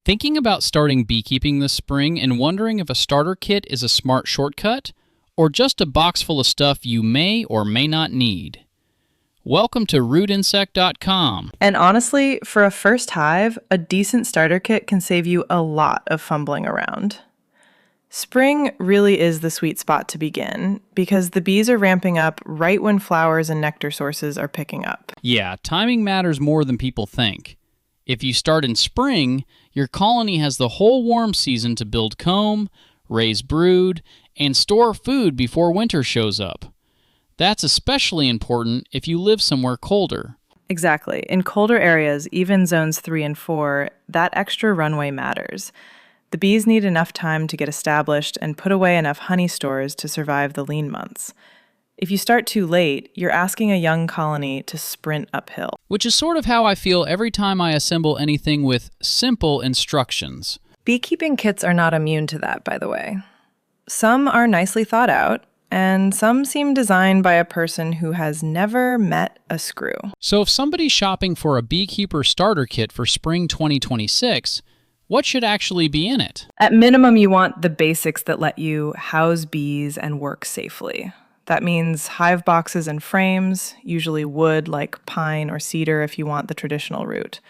Thinking about starting beekeeping this spring and wondering if a starter kit is a smart shortcut or just a box full of stuff you may or may not need? Welcome to rootInsect.com. And honestly, for a first hive, a decent starter kit can save you a lot of fumbling around. Spring really is the sweet spot to begin because the bees are ramping up right when flowers and nectar sources are picking up. Yeah, timing matters more than people think. If you start in spring, your colony has the whole warm season to build comb, raise brood, and store food before winter shows up. That's especially important if you live somewhere colder. Exactly. In colder areas, even zones 3 and 4, that extra runway matters. The bees need enough time to get established and put away enough honey stores to survive the lean months. If you start too late, you're asking a young colony to sprint uphill. Which is sort of how I feel every time I assemble anything with simple instructions. Beekeeping kits are not immune to that, by the way. Some are nicely thought out, and some seem designed by a person who has never met a screw. So if somebody's shopping for a Beekeeper starter kit for spring 2026, what should actually be in it? At minimum, you want the basics that let you house bees and work safely. That means hive boxes and frames, usually wood like pine or cedar if you want the traditional route.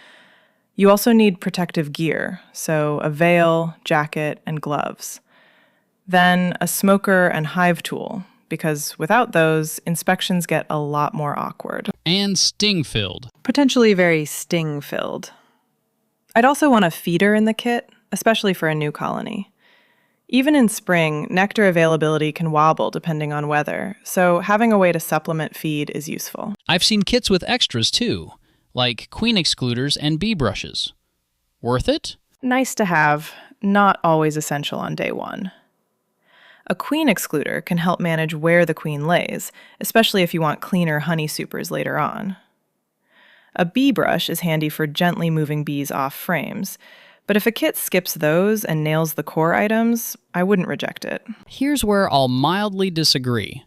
You also need protective gear, so a veil, jacket, and gloves. Then a smoker and hive tool, because without those, inspections get a lot more awkward. And sting-filled. Potentially very sting-filled. I'd also want a feeder in the kit, especially for a new colony. Even in spring, nectar availability can wobble depending on weather, so having a way to supplement feed is useful. I've seen kits with extras too, like queen excluders and bee brushes. Worth it? Nice to have, not always essential on day one. A queen excluder can help manage where the queen lays, especially if you want cleaner honey supers later on. A bee brush is handy for gently moving bees off frames, but if a kit skips those and nails the core items, I wouldn't reject it. Here's where I'll mildly disagree.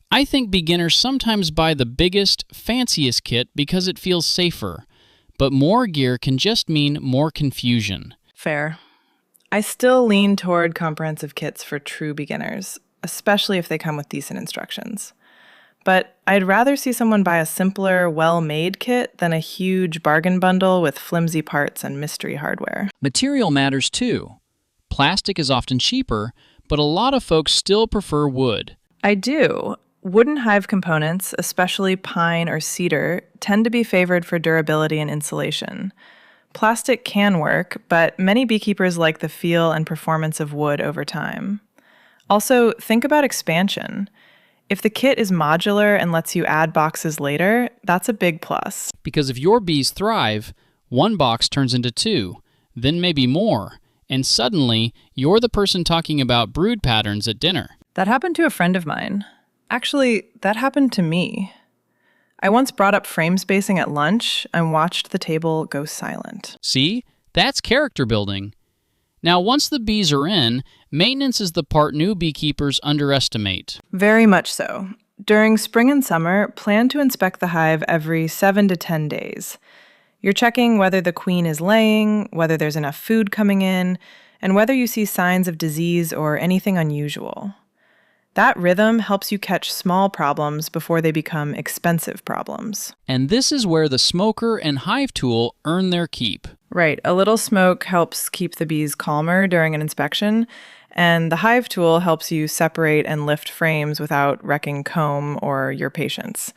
I think beginners sometimes buy the biggest, fanciest kit because it feels safer, but more gear can just mean more confusion. Fair. I still lean toward comprehensive kits for true beginners, especially if they come with decent instructions. But I'd rather see someone buy a simpler, well-made kit than a huge bargain bundle with flimsy parts and mystery hardware. Material matters too. Plastic is often cheaper, but a lot of folks still prefer wood. I do. Wooden hive components, especially pine or cedar, tend to be favored for durability and insulation. Plastic can work, but many beekeepers like the feel and performance of wood over time. Also, think about expansion. If the kit is modular and lets you add boxes later, that's a big plus. Because if your bees thrive, one box turns into two, then maybe more, and suddenly you're the person talking about brood patterns at dinner. That happened to a friend of mine. Actually, that happened to me. I once brought up frame spacing at lunch and watched the table go silent. See? That's character building. Now, once the bees are in, maintenance is the part new beekeepers underestimate. Very much so. During spring and summer, plan to inspect the hive every 7 to 10 days. You're checking whether the queen is laying, whether there's enough food coming in, and whether you see signs of disease or anything unusual. That rhythm helps you catch small problems before they become expensive problems. And this is where the smoker and hive tool earn their keep. Right. A little smoke helps keep the bees calmer during an inspection, and the hive tool helps you separate and lift frames without wrecking comb or your patience.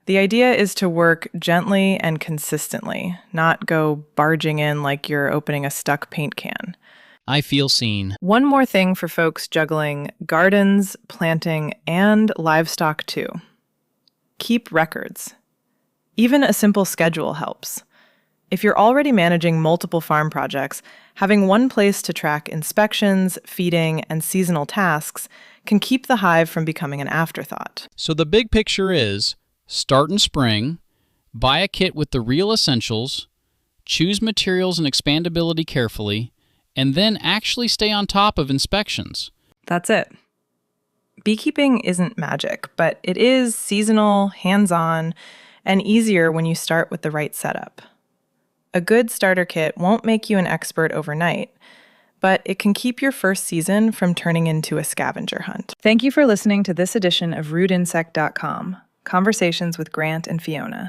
The idea is to work gently and consistently, not go barging in like you're opening a stuck paint can. I feel seen. One more thing for folks juggling gardens, planting, and livestock too. Keep records. Even a simple schedule helps. If you're already managing multiple farm projects, having one place to track inspections, feeding, and seasonal tasks can keep the hive from becoming an afterthought. So the big picture is, start in spring, buy a kit with the real essentials, choose materials and expandability carefully, and then actually stay on top of inspections. That's it. Beekeeping isn't magic, but it is seasonal, hands-on, and easier when you start with the right setup. A good starter kit won't make you an expert overnight, but it can keep your first season from turning into a scavenger hunt. Thank you for listening to this edition of RootInsect.com, Conversations with Grant and Fiona.